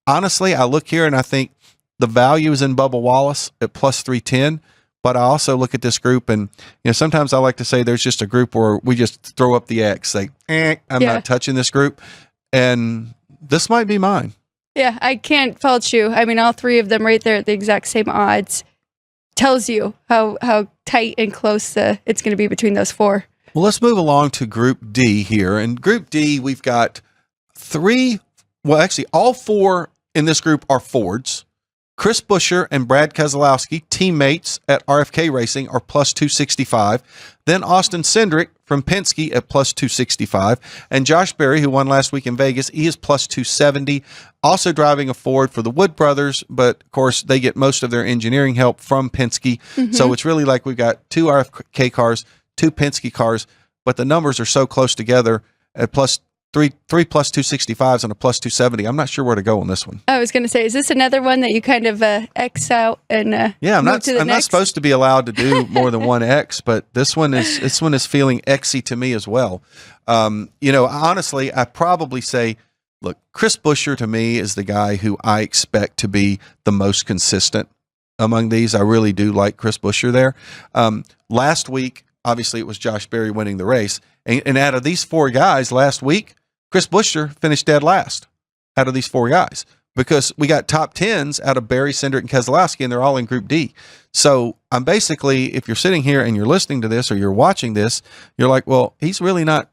[SPEAKER 1] Honestly, I look here and I think the value is in Bubba Wallace at plus 310, but I also look at this group and, sometimes I like to say there's just a group where we just throw up the X, say, I'm not touching this group, and this might be mine.
[SPEAKER 2] Yeah, I can't fault you. I mean, all 3 of them right there at the exact same odds tells you how tight and close it's going to be between those 4.
[SPEAKER 1] Well, let's move along to Group D here. In Group D, we've got 3, well, actually all 4 in this group are Fords. Chris Buescher and Brad Keselowski, teammates at RFK Racing, are plus 265. Then Austin Cindric from Penske at plus 265. And Josh Berry, who won last week in Vegas, he is plus 270. Also driving a Ford for the Wood brothers, but of course they get most of their engineering help from Penske. Mm-hmm. So it's really like we've got 2 RFK cars, 2 Penske cars, but the numbers are so close together at plus 3 plus 265s and a plus 270. I'm not sure where to go on this one.
[SPEAKER 2] I was going to say, is this another one that you kind of X out and
[SPEAKER 1] I'm not supposed to be allowed to do more than one X, but this one is feeling Xy to me as well. Honestly, I probably say, look, Chris Buescher to me is the guy who I expect to be the most consistent among these. I really do like Chris Buescher there. Last week, obviously, it was Josh Berry winning the race. And out of these 4 guys last week, Chris Buescher finished dead last out of these 4 guys because we got top 10s out of Berry, Cindric, and Keselowski, and they're all in Group D. So I'm basically, if you're sitting here and you're listening to this or you're watching this, you're like, well, he's really not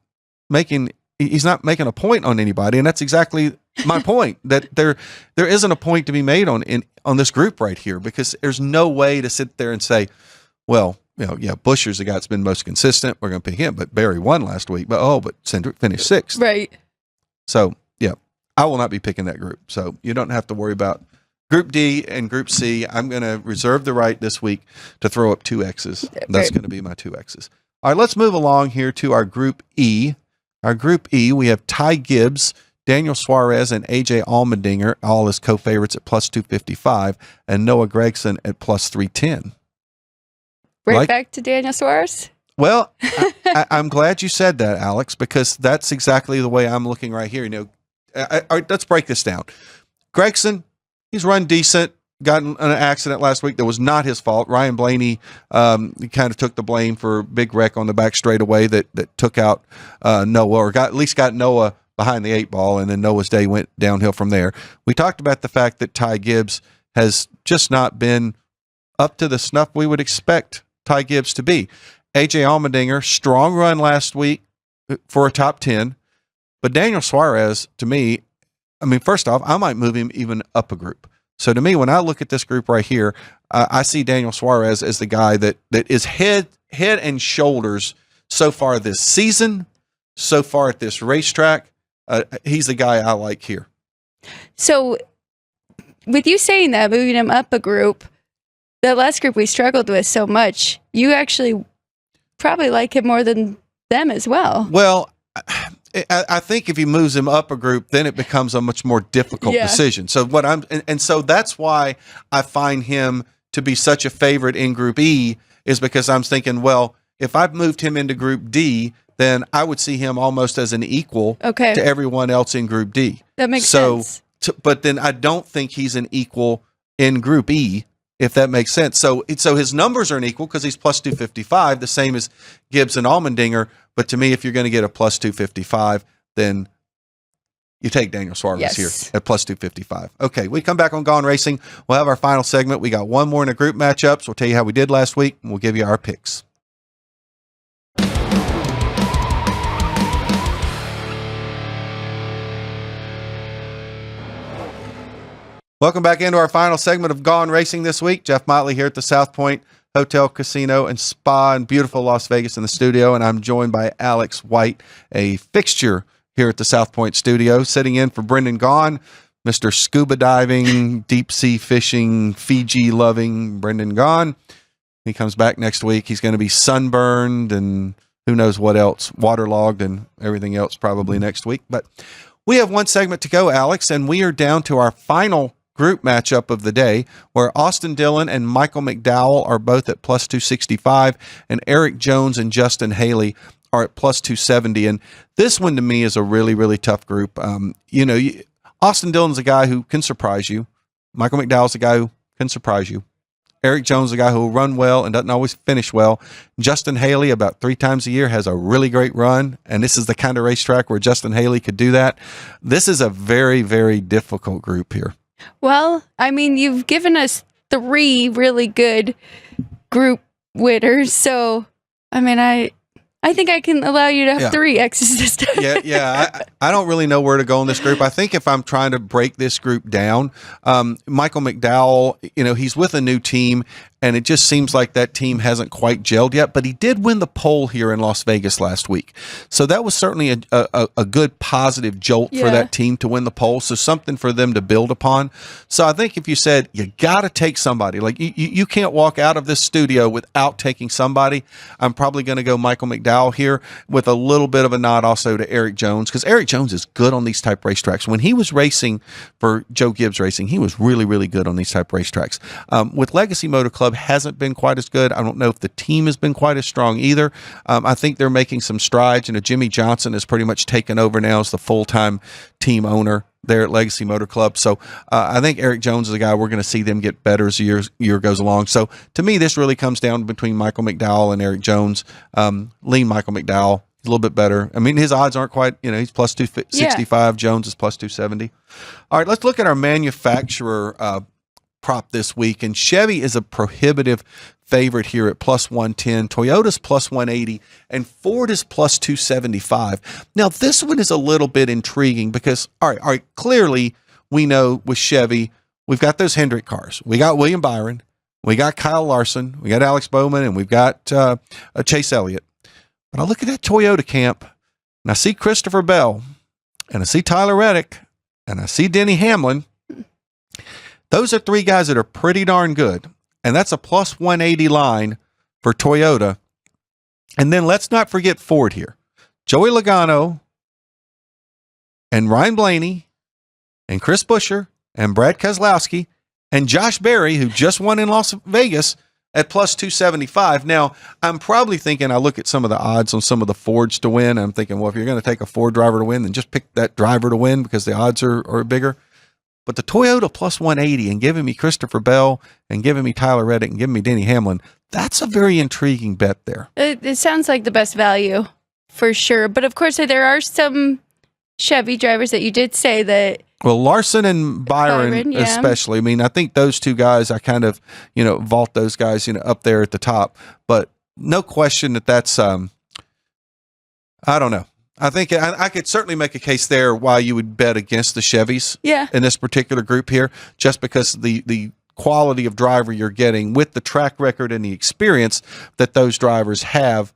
[SPEAKER 1] making he's not making a point on anybody, and that's exactly my point. That there isn't a point to be made on this group right here, because there's no way to sit there and say, well, Buscher's the guy that's been most consistent. We're going to pick him, but Barry won last week. But Cindric finished 6th.
[SPEAKER 2] Right.
[SPEAKER 1] So yeah, I will not be picking that group. So you don't have to worry about Group D and Group C. I'm going to reserve the right this week to throw up 2 X's. That's going to be my 2 X's. All right, let's move along here to our Group E. Our Group E, we have Ty Gibbs, Daniel Suarez, and AJ Allmendinger, all as co-favorites at plus 255, and Noah Gragson at plus 310.
[SPEAKER 2] Right back to Daniel Suarez?
[SPEAKER 1] Well, I'm glad you said that, Alex, because that's exactly the way I'm looking right here. Let's break this down. Gragson, he's run decent, got in an accident last week that was not his fault. Ryan Blaney kind of took the blame for a big wreck on the back straightaway that took out Noah, or at least got Noah behind the 8 ball, and then Noah's day went downhill from there. We talked about the fact that Ty Gibbs has just not been up to the snuff we would expect Ty Gibbs to be. AJ Allmendinger, strong run last week for a top 10, but Daniel Suarez, to me, first off, I might move him even up a group. So to me, when I look at this group right here, I see Daniel Suarez as the guy that is head and shoulders so far this season, so far at this racetrack. He's the guy I like here. So
[SPEAKER 2] with you saying that, moving him up a group, the last group we struggled with so much, you actually probably like him more than them as well.
[SPEAKER 1] Well, I think if he moves him up a group, then it becomes a much more difficult decision. So so that's why I find him to be such a favorite in Group E, is because I'm thinking, well, if I've moved him into Group D, then I would see him almost as an equal to everyone else in Group D.
[SPEAKER 2] That makes sense.
[SPEAKER 1] But then I don't think he's an equal in Group E, if that makes sense. So his numbers are an equal because he's plus 255, the same as Gibbs and Allmendinger. But to me, if you're going to get a plus 255, then you take Daniel Suarez here at plus 255. Okay, we come back on Gone Racing. We'll have our final segment. We got one more in a group matchups. We'll tell you how we did last week, and we'll give you our picks. Welcome back into our final segment of Gone Racing this week. Jeff Motley here at the South Point Hotel, Casino, and Spa in beautiful Las Vegas in the studio, and I'm joined by Alex White, a fixture here at the South Point studio, sitting in for Brendan Gaughan, Mr. Scuba Diving, Deep Sea Fishing, Fiji-loving Brendan Gaughan. He comes back next week. He's going to be sunburned and who knows what else, waterlogged and everything else probably next week. But we have one segment to go, Alex, and we are down to our final group matchup of the day, where Austin Dillon and Michael McDowell are both at plus 265, and Eric Jones and Justin Haley are at plus 270. And this one to me is a really, really tough group. Austin Dillon's a guy who can surprise you. Michael McDowell's a guy who can surprise you. Eric Jones is a guy who will run well and doesn't always finish well. Justin Haley, about 3 times a year, has a really great run, and this is the kind of racetrack where Justin Haley could do that. This is a very, very difficult group here.
[SPEAKER 2] Well, you've given us 3 really good group winners, so I think I can allow you to have 3 X's this time.
[SPEAKER 1] I don't really know where to go in this group. I think if I'm trying to break this group down, Michael McDowell, he's with a new team, and it just seems like that team hasn't quite gelled yet, but he did win the pole here in Las Vegas last week. So that was certainly a good positive jolt for that team to win the pole, so something for them to build upon. So I think if you said you got to take somebody, like you can't walk out of this studio without taking somebody, I'm probably going to go Michael McDowell here with a little bit of a nod also to Eric Jones, because Eric Jones is good on these type racetracks. When he was racing for Joe Gibbs Racing, he was really, really good on these type racetracks. With Legacy Motor Club, hasn't been quite as good. I don't know if the team has been quite as strong either. I think they're making some strides. Jimmy Johnson has pretty much taken over now as the full-time team owner there at Legacy Motor Club. So I think Eric Jones is a guy we're going to see them get better as the year goes along. So to me, this really comes down between Michael McDowell and Eric Jones. Lean Michael McDowell. He's a little bit better. His odds aren't quite, he's plus 265. Jones is plus 270. All right, let's look at our manufacturer prop this week, and Chevy is a prohibitive favorite here at plus 110. Toyota's plus 180, and Ford is plus 275. Now, this one is a little bit intriguing because, all right, clearly we know with Chevy, we've got those Hendrick cars. We got William Byron, we got Kyle Larson, we got Alex Bowman, and we've got Chase Elliott. But I look at that Toyota camp, and I see Christopher Bell, and I see Tyler Reddick, and I see Denny Hamlin. Those are three guys that are pretty darn good. And that's a plus 180 line for Toyota. And then let's not forget Ford here. Joey Logano and Ryan Blaney and Chris Buescher and Brad Keselowski and Josh Berry, who just won in Las Vegas at plus 275. Now, I'm probably thinking, I look at some of the odds on some of the Fords to win. I'm thinking, well, if you're going to take a Ford driver to win, then just pick that driver to win because the odds are bigger. But the Toyota plus 180 and giving me Christopher Bell and giving me Tyler Reddick and giving me Denny Hamlin, that's a very intriguing bet there.
[SPEAKER 2] It sounds like the best value for sure. But of course, there are some Chevy drivers that you did say that.
[SPEAKER 1] Well, Larson and Byron
[SPEAKER 2] yeah.
[SPEAKER 1] especially. I mean, I think those two guys, I kind of, vault those guys, up there at the top. But no question that's, I don't know. I think I could certainly make a case there why you would bet against the Chevys in this particular group here, just because the quality of driver you're getting with the track record and the experience that those drivers have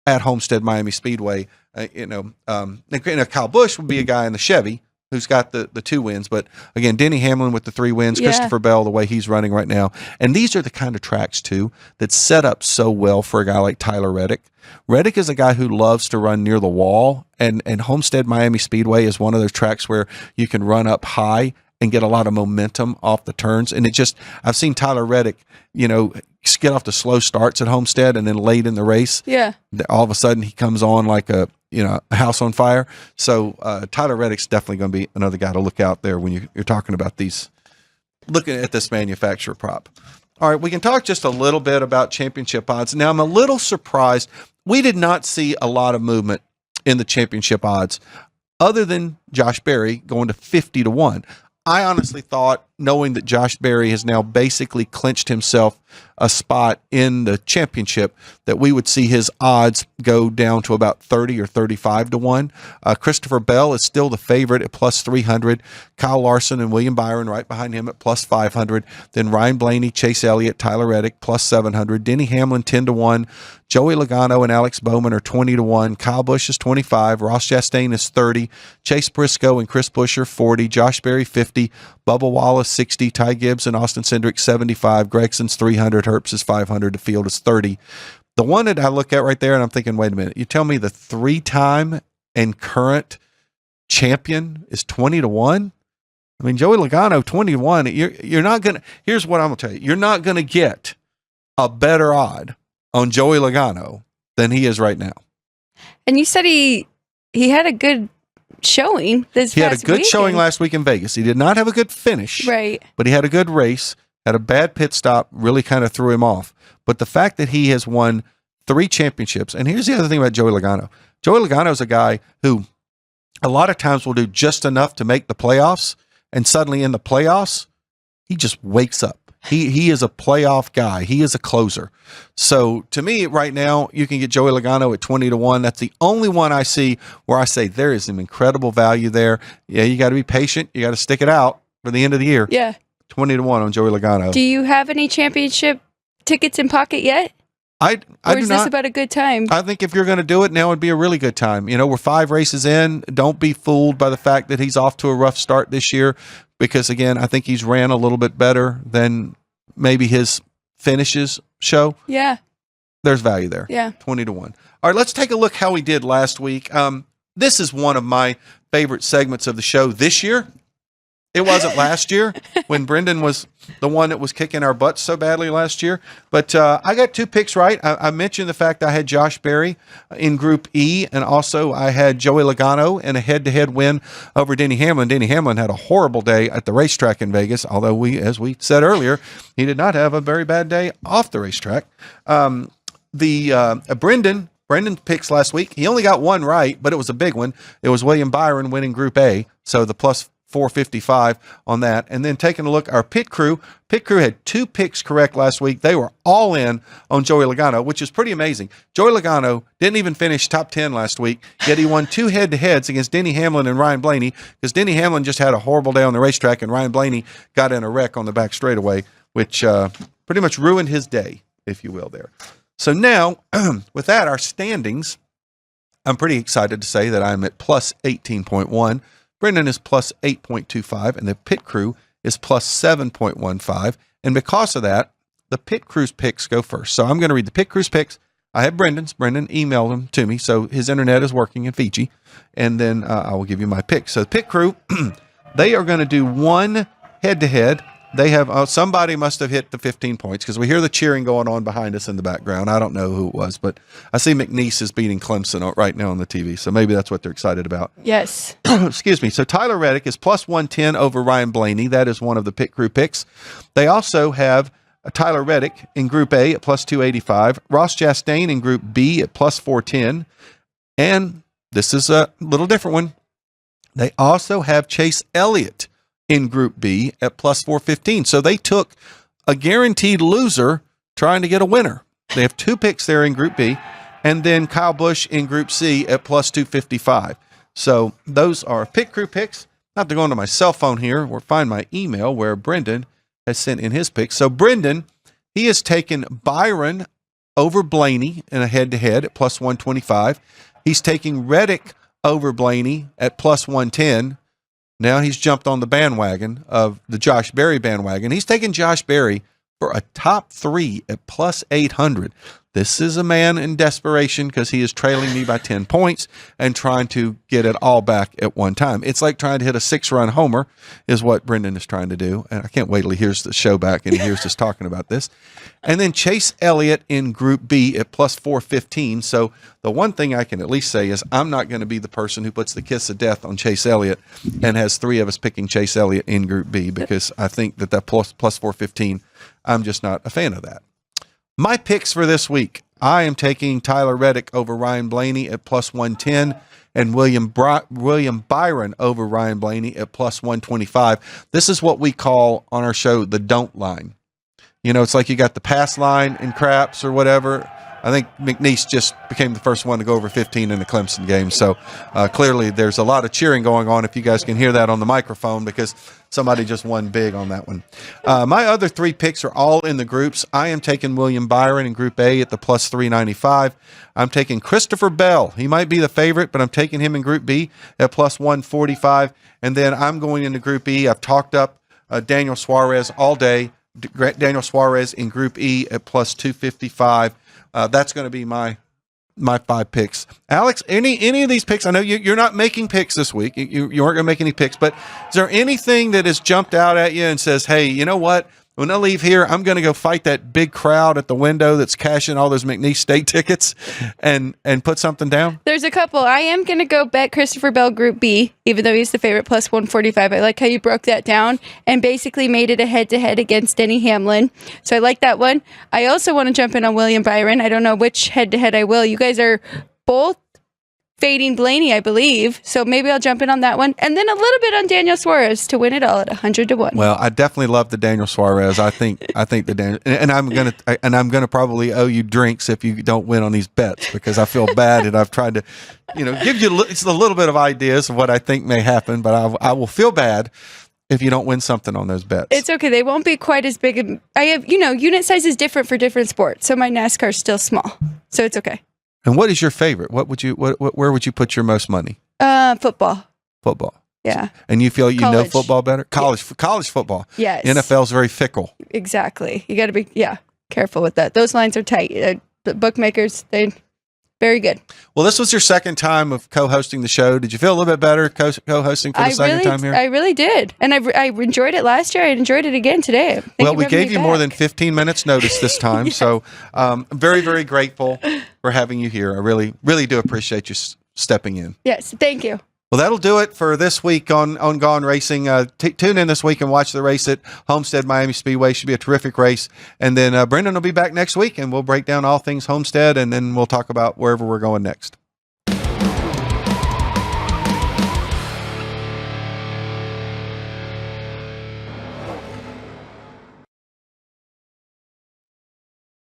[SPEAKER 1] at Homestead Miami Speedway. Kyle Busch would be a guy in the Chevy who's got the 2 wins. But again, Denny Hamlin with the 3 wins, Christopher Bell, the way he's running right now. And these are the kind of tracks, too, that set up so well for a guy like Tyler Reddick. Reddick is a guy who loves to run near the wall, and Homestead Miami Speedway is one of those tracks where you can run up high and get a lot of momentum off the turns. And I've seen Tyler Reddick, get off the slow starts at Homestead, and then late in the race, all of a sudden he comes on like a house on fire. So Tyler Reddick's definitely going to be another guy to look out there when you're talking about looking at this manufacturer prop. All right, we can talk just a little bit about championship odds. Now, I'm a little surprised. We did not see a lot of movement in the championship odds other than Josh Berry going to 50-1. I honestly thought, knowing that Josh Berry has now basically clinched himself a spot in the championship, that we would see his odds go down to about 30 or 35-1. Christopher Bell is still the favorite at plus 300. Kyle Larson and William Byron right behind him at plus 500. Then Ryan Blaney, Chase Elliott, Tyler Reddick plus 700. Denny Hamlin 10-1. Joey Logano and Alex Bowman are 20-1. Kyle Busch is 25. Ross Chastain is 30. Chase Briscoe and Chris Buescher 40. Josh Berry 50. Bubba Wallace 60. Ty Gibbs and Austin Cindric 75. Gregson's 300. Herbst is 500. The field is 30. The one that I look at right there, and I'm thinking, wait a minute. You tell me the 3-time and current champion is 20-1? I mean, Joey Logano 20-1. You're not gonna. Here's what I'm gonna tell you. You're not gonna get a better odd on Joey Logano than he is right now. And
[SPEAKER 2] you said he had a good showing this past weekend.
[SPEAKER 1] He had a good showing last week in Vegas. He did not have a good finish,
[SPEAKER 2] right?
[SPEAKER 1] But he had a good race. Had a bad pit stop, really kind of threw him off. But the fact that he has won 3 championships, and here's the other thing about Joey Logano. Joey Logano is a guy who a lot of times will do just enough to make the playoffs, and suddenly in the playoffs, he just wakes up. He is a playoff guy. He is a closer. So to me, right now, you can get Joey Logano at 20-1. That's the only one I see where I say there is some incredible value there. Yeah, you got to be patient. You got to stick it out for the end of the year.
[SPEAKER 2] Yeah.
[SPEAKER 1] 20-1 on Joey Logano.
[SPEAKER 2] Do you have any championship tickets in pocket yet?
[SPEAKER 1] I
[SPEAKER 2] or is this about a good time?
[SPEAKER 1] I think if you're going to do it, now would be a really good time. We're 5 races in. Don't be fooled by the fact that he's off to a rough start this year, because, again, I think he's ran a little bit better than maybe his finishes show.
[SPEAKER 2] Yeah.
[SPEAKER 1] There's value there.
[SPEAKER 2] Yeah.
[SPEAKER 1] 20-1. All right, let's take a look how he did last week. This is one of my favorite segments of the show this year. It wasn't last year when Brendan was the one that was kicking our butts so badly last year. But I got 2 picks right. I mentioned the fact I had Josh Berry in Group E, and also I had Joey Logano in a head-to-head win over Denny Hamlin. Denny Hamlin had a horrible day at the racetrack in Vegas, although as we said earlier, he did not have a very bad day off the racetrack. Brendan's picks last week, he only got 1 right, but it was a big one. It was William Byron winning Group A, so the plus 455 on that. And then taking a look, our pit crew had 2 picks correct last week. They were all in on Joey Logano, which is pretty amazing. Joey Logano didn't even finish top 10 last week, yet he won 2 head-to-heads against Denny Hamlin and Ryan Blaney, because Denny Hamlin just had a horrible day on the racetrack, and Ryan Blaney got in a wreck on the back straightaway, which pretty much ruined his day, if you will, there. So now, with that, our standings, I'm pretty excited to say that I'm at plus 18.1. Brendan is plus 8.25, and the pit crew is plus 7.15. And because of that, the pit crew's picks go first. So I'm going to read the pit crew's picks. I have Brendan's. Brendan emailed them to me, so his internet is working in Fiji. And then I will give you my picks. So the pit crew, they are going to do one head-to-head. They have somebody must have hit the 15 points, because we hear the cheering going on behind us in the background. I don't know who it was, but I see McNeese is beating Clemson right now on the TV, so maybe that's what they're excited about.
[SPEAKER 2] Yes.
[SPEAKER 1] Excuse me. So Tyler Reddick is plus 110 over Ryan Blaney. That is one of the pit crew picks. They also have Tyler Reddick in Group A at plus 285, Ross Chastain in Group B at plus 410, and this is a little different one. They also have Chase Elliott in Group B at plus 415. So they took a guaranteed loser trying to get a winner. They have 2 picks there in Group B, and then Kyle Busch in Group C at plus 255. So those are pit crew picks. I have to go into my cell phone here or find my email where Brendan has sent in his picks. So Brendan, he has taken Byron over Blaney in a head-to-head at plus 125. He's taking Reddick over Blaney at plus 110. Now he's jumped on the bandwagon of the Josh Berry bandwagon. He's taken Josh Berry for a top 3 at plus 800. This is a man in desperation because he is trailing me by 10 points and trying to get it all back at one time. It's like trying to hit a 6-run homer is what Brendan is trying to do. And I can't wait till he hears the show back and he hears us talking about this. And then Chase Elliott in Group B at plus 415. So the one thing I can at least say is I'm not going to be the person who puts the kiss of death on Chase Elliott and has 3 of us picking Chase Elliott in Group B, because I think that plus 415, I'm just not a fan of that. My picks for this week, I am taking Tyler Reddick over Ryan Blaney at plus 110 and William Byron over Ryan Blaney at plus 125. This is what we call on our show the don't line. You know, it's like you got the pass line in craps or whatever. I think McNeese just became the first one to go over 15 in the Clemson game. So clearly there's a lot of cheering going on, if you guys can hear that on the microphone, because somebody just won big on that one. My other 3 picks are all in the groups. I am taking William Byron in Group A at the plus 395. I'm taking Christopher Bell. He might be the favorite, but I'm taking him in Group B at plus 145. And then I'm going into Group E. I've talked up Daniel Suarez all day. Daniel Suarez in Group E at plus 255. That's going to be my 5 picks. Alex, any of these picks? I know you're not making picks this week. You aren't going to make any picks, but is there anything that has jumped out at you and says, hey, you know what? When I leave here, I'm going to go fight that big crowd at the window that's cashing all those McNeese State tickets and put something down?
[SPEAKER 2] There's a couple. I am going to go bet Christopher Bell Group B, even though he's the favorite, plus 145. I like how you broke that down and basically made it a head-to-head against Denny Hamlin. So I like that one. I also want to jump in on William Byron. I don't know which head-to-head I will. You guys are both fading Blaney, I believe. So maybe I'll jump in on that one. And then a little bit on Daniel Suarez to win it all at 100-1.
[SPEAKER 1] Well, I definitely love the Daniel Suarez. I think the Daniel, and I'm gonna probably owe you drinks if you don't win on these bets, because I feel bad and I've tried to, give you it's a little bit of ideas of what I think may happen, but I will feel bad if you don't win something on those bets.
[SPEAKER 2] It's okay. They won't be quite as big. I have, unit size is different for different sports. So my NASCAR is still small. So it's okay.
[SPEAKER 1] And what is your favorite? Where would you put your most money?
[SPEAKER 2] Football.
[SPEAKER 1] Football.
[SPEAKER 2] Yeah.
[SPEAKER 1] And you feel
[SPEAKER 2] College.
[SPEAKER 1] know football better? College football.
[SPEAKER 2] Yes.
[SPEAKER 1] NFL's very fickle.
[SPEAKER 2] Exactly. You got to be careful with that. Those lines are tight. The bookmakers, they very good.
[SPEAKER 1] Well, this was your second time of co-hosting the show. Did you feel a little bit better co-hosting for the second time here?
[SPEAKER 2] I really did. And I enjoyed it last year. I enjoyed it again today.
[SPEAKER 1] Well, we gave you more than 15 minutes notice this time. Yes. So I'm very, very grateful for having you here. I really, really do appreciate you stepping in.
[SPEAKER 2] Yes. Thank you.
[SPEAKER 1] Well, that'll do it for this week on Gone Racing. Tune in this week and watch the race at Homestead Miami Speedway. Should be a terrific race. And then Brendan will be back next week, and we'll break down all things Homestead, and then we'll talk about wherever we're going next.